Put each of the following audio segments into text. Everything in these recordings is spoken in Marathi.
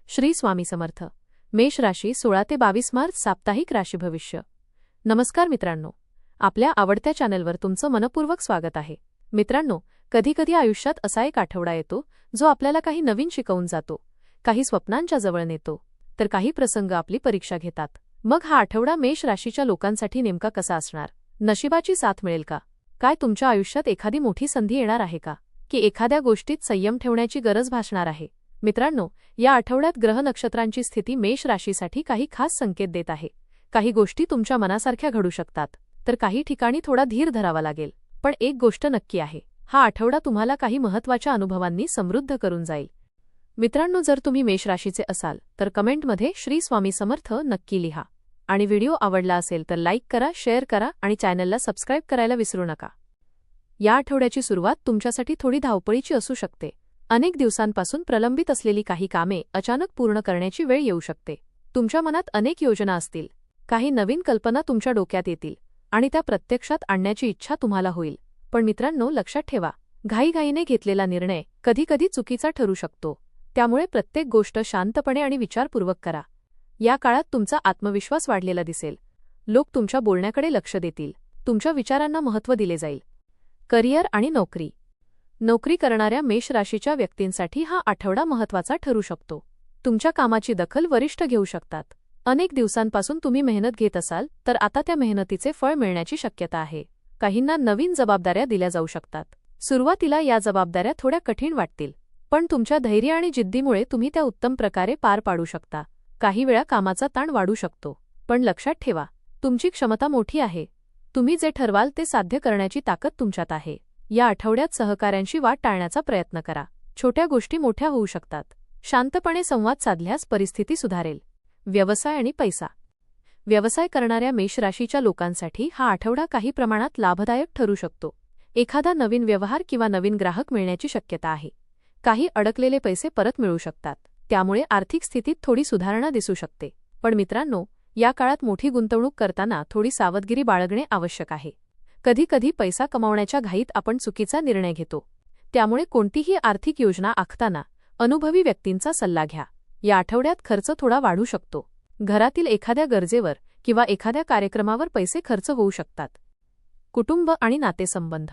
श्री स्वामी समर्थ. मेष राशी 16 ते 22 मार्च साप्ताहिक राशी भविष्य. नमस्कार मित्रांनो, आपल्या आवडत्या चॅनलवर तुमचं मनपूर्वक स्वागत आहे. मित्रांनो, कधीकधी आयुष्यात असा एक आठवडा येतो जो आपल्याला काही नवीन शिकवून जातो, काही स्वप्नांच्या जवळ नेतो, तर काही प्रसंग आपली परीक्षा घेतात. मग हा आठवडा मेष राशीच्या लोकांसाठी नेमका कसा असणार? नशिबाची साथ मिळेल का? काय तुमच्या आयुष्यात एखादी मोठी संधी येणार आहे का, की एखाद्या गोष्टीत संयम ठेवण्याची गरज भासणार आहे? मित्रांनो, या आठवड्यात ग्रह नक्षत्रांची स्थिती मेष राशीसाठी काही खास संकेत देत आहे. काही गोष्टी तुमच्या मनासारख्या घडू शकतात, तर काही ठिकाणी थोडा धीर धरावा लागेल. पण एक गोष्ट नक्की आहे, हा आठवडा तुम्हाला काही महत्त्वाच्या अनुभवांनी समृद्ध करून जाईल. मित्रांनो, जर तुम्ही मेष राशीचे असाल तर कमेंटमध्ये श्री स्वामी समर्थ नक्की लिहा. आणि व्हिडिओ आवडला असेल तर लाईक करा, शेअर करा आणि चॅनलला सबस्क्राईब करायला विसरू नका. या आठवड्याची सुरुवात तुमच्यासाठी थोडी धावपळीची असू शकते. अनेक दिवसांपासून प्रलंबित असलेली काही कामे अचानक पूर्ण करण्याची वेळ येऊ शकते. तुमच्या मनात अनेक योजना असतील, काही नवीन कल्पना तुमच्या डोक्यात येतील आणि त्या प्रत्यक्षात आणण्याची इच्छा तुम्हाला होईल. पण मित्रांनो, लक्षात ठेवा, घाईघाईने घेतलेला निर्णय कधीकधी चुकीचा ठरू शकतो. त्यामुळे प्रत्येक गोष्ट शांतपणे आणि विचारपूर्वक करा. या काळात तुमचा आत्मविश्वास वाढलेला दिसेल. लोक तुमच्या बोलण्याकडे लक्ष देतील, तुमच्या विचारांना महत्त्व दिले जाईल. करिअर आणि नोकरी. नोकरी करणाऱ्या मेष राशीच्या व्यक्तींसाठी हा आठवडा महत्त्वाचा ठरू शकतो. तुमच्या कामाची दखल वरिष्ठ घेऊ शकतात. अनेक दिवसांपासून तुम्ही मेहनत घेत असाल तर आता त्या मेहनतीचे फळ मिळण्याची शक्यता आहे. काहींना नवीन जबाबदाऱ्या दिल्या जाऊ शकतात. सुरुवातीला या जबाबदाऱ्या थोड्या कठीण वाटतील, पण तुमच्या धैर्य आणि जिद्दीमुळे तुम्ही त्या उत्तम प्रकारे पार पाडू शकता. काही वेळा कामाचा ताण वाढू शकतो, पण लक्षात ठेवा, तुमची क्षमता मोठी आहे. तुम्ही जे ठरवाल ते साध्य करण्याची ताकद तुमच्यात आहे. या आठवड्यात सहकाऱ्यांशी वाद टाळण्याचा प्रयत्न करा. छोट्या गोष्टी मोठ्या होऊ शकतात. शांतपणे संवाद साधल्यास परिस्थिती सुधारेल. व्यवसाय आणि पैसा. व्यवसाय करणाऱ्या मेष राशीच्या लोकांसाठी हा आठवडा काही प्रमाणात लाभदायक ठरू शकतो. एखादा नवीन व्यवहार किंवा नवीन ग्राहक मिळण्याची शक्यता आहे. काही अडकलेले पैसे परत मिळू शकतात, त्यामुळे आर्थिक स्थितीत थोडी सुधारणा दिसू शकते. पण मित्रांनो, या काळात मोठी गुंतवणूक करताना थोडी सावधगिरी बाळगणे आवश्यक आहे. कधीकधी पैसा कमावण्याच्या घाईत आपण चुकीचा निर्णय घेतो. त्यामुळे कोणतीही आर्थिक योजना आखताना अनुभवी व्यक्तींचा सल्ला घ्या. या आठवड्यात खर्च थोडा वाढू शकतो. घरातील एखाद्या गरजेवर किंवा एखाद्या कार्यक्रमावर पैसे खर्च होऊ शकतात. कुटुंब आणि नातेसंबंध.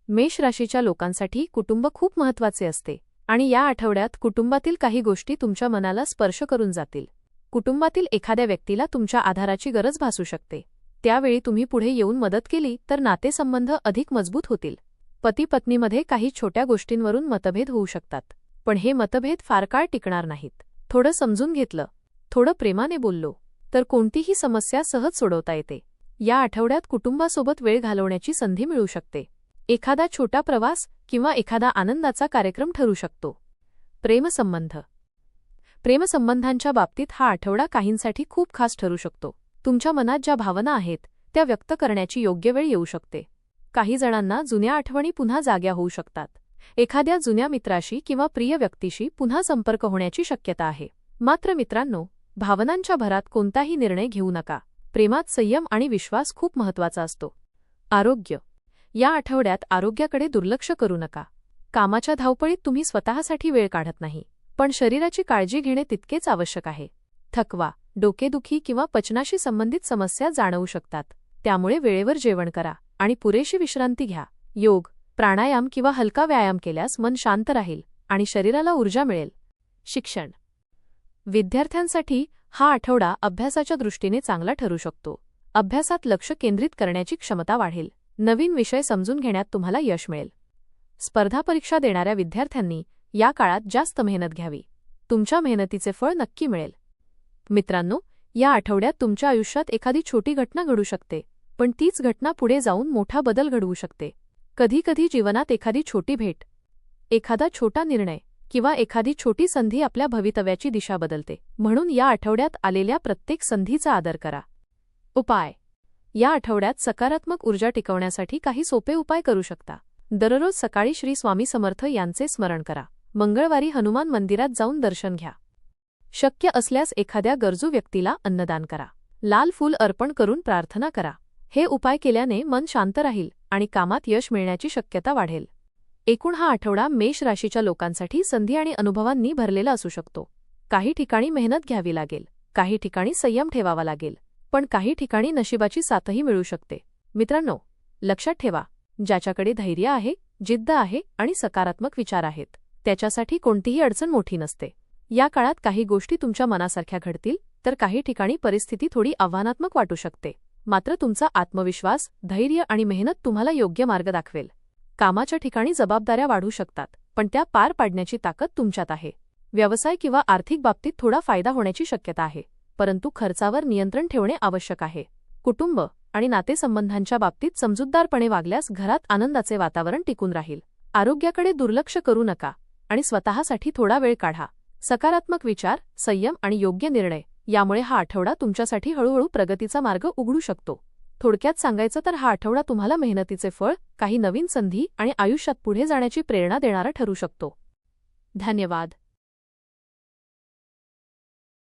मेष राशीच्या लोकांसाठी कुटुंब खूप महत्त्वाचे असते आणि या आठवड्यात कुटुंबातील काही गोष्टी तुमच्या मनाला स्पर्श करून जातील. कुटुंबातील एखाद्या व्यक्तीला तुमच्या आधाराची गरज भासू शकते. त्यावेळी तुम्ही पुढे येऊन मदत केली तर नातेसंबंध अधिक मजबूत होतील. पती-पत्नीमध्ये काही छोट्या गोष्टींवरून मतभेद होऊ शकतात, पण हे मतभेद फार काळ टिकणार नाहीत. थोडं समजून घेतलं, थोडं प्रेमाने बोललो तर कोणतीही समस्या सहज सोडवता येते. या आठवड्यात कुटुंबासोबत वेळ घालवण्याची संधी मिळू शकते. एखादा छोटा प्रवास किंवा एखादा आनंदाचा कार्यक्रम ठरू शकतो. प्रेमसंबंध. प्रेमसंबंधांच्या बाबतीत हा आठवडा काहींसाठी खूप खास ठरू शकतो. तुमच्या मनात ज्या भावना आहेत त्या व्यक्त करण्याची योग्य वेळ येऊ शकते. काही जणांना जुन्या आठवणी पुन्हा जाग्या होऊ शकतात. एखाद्या जुन्या मित्राशी किंवा प्रिय व्यक्तीशी पुन्हा संपर्क होण्याची शक्यता आहे. मात्र मित्रांनो, भावनांच्या भरात कोणताही निर्णय घेऊ नका. प्रेमात संयम आणि विश्वास खूप महत्त्वाचा असतो. आरोग्य. या आठवड्यात आरोग्याकडे दुर्लक्ष करू नका. कामाच्या धावपळीत तुम्ही स्वतःसाठी वेळ काढत नाही, पण शरीराची काळजी घेणे तितकेच आवश्यक आहे. थकवा, डोकेदुखी किंवा पचनाशी संबंधित समस्या जाणवू शकतात. त्यामुळे वेळेवर जेवण करा आणि पुरेशी विश्रांती घ्या. योग, प्राणायाम किंवा हलका व्यायाम केल्यास मन शांत राहील आणि शरीराला ऊर्जा मिळेल. शिक्षण. विद्यार्थ्यांसाठी हा आठवडा अभ्यासाच्या दृष्टीने चांगला ठरू शकतो. अभ्यासात लक्ष केंद्रित करण्याची क्षमता वाढेल. नवीन विषय समजून घेण्यात तुम्हाला यश मिळेल. स्पर्धा परीक्षा देणाऱ्या विद्यार्थ्यांनी या काळात जास्त मेहनत घ्यावी. तुमच्या मेहनतीचे फळ नक्की मिळेल. मित्रांनो, या आठवड्यात तुमच्या आयुष्यात एखादी छोटी घटना घडू शकते, पण तीच घटना पुढे जाऊन मोठा बदल घडवू शकते. कधीकधी जीवनात एखादी छोटी भेट, एखादा छोटा निर्णय किंवा एखादी छोटी संधी आपल्या भवितव्याची दिशा बदलते. म्हणून या आठवड्यात आलेल्या प्रत्येक संधीचा आदर करा. उपाय. या आठवड्यात सकारात्मक ऊर्जा टिकवण्यासाठी काही सोपे उपाय करू शकता. दररोज सकाळी श्री स्वामी समर्थ यांचे स्मरण करा. मंगळवारी हनुमान मंदिरात जाऊन दर्शन घ्या. शक्य असल्यास एखाद्या गरजू व्यक्तीला अन्नदान करा. लाल फूल अर्पण करून प्रार्थना करा. हे उपाय केल्याने मन शांत राहील आणि कामात यश मिळण्याची शक्यता वाढेल. एकूण हा आठवडा मेष राशीच्या लोकांसाठी संधी आणि अनुभवांनी भरलेला असू शकतो. काही ठिकाणी मेहनत घ्यावी लागेल, काही ठिकाणी संयम ठेवावा लागेल, पण काही ठिकाणी नशिबाची साथही मिळू शकते. मित्रांनो, लक्षात ठेवा, ज्याच्याकडे धैर्य आहे, जिद्द आहे आणि सकारात्मक विचार आहेत, त्याच्यासाठी कोणतीही अडचण मोठी नसते. या काळात काही गोष्टी तुमच्या मनासारख्या घडतील, तर काही ठिकाणी परिस्थिती थोडी आव्हानात्मक वाटू शकते. मात्र तुमचा आत्मविश्वास, धैर्य आणि मेहनत तुम्हाला योग्य मार्ग दाखवेल. कामाच्या ठिकाणी जबाबदाऱ्या वाढू शकतात, पण त्या पार पाडण्याची ताकद तुमच्यात आहे. व्यवसाय किंवा आर्थिक बाबतीत थोडा फायदा होण्याची शक्यता आहे, परंतु खर्चावर नियंत्रण ठेवणे आवश्यक आहे. कुटुंब आणि नातेसंबंधांच्या बाबतीत समजूतदारपणे वागल्यास घरात आनंदाचे वातावरण टिकून राहील. आरोग्याकडे दुर्लक्ष करू नका आणि स्वतःसाठी थोडा वेळ काढा. सकारात्मक विचार, संयम आणि योग्य निर्णय यामुळे हा आठवडा तुमच्यासाठी हळूहळू प्रगतीचा मार्ग उघडू शकतो. थोडक्यात सांगायचं तर हा आठवडा तुम्हाला मेहनतीचे फळ, काही नवीन संधी आणि आयुष्यात पुढे जाण्याची प्रेरणा देणारा ठरू शकतो. धन्यवाद.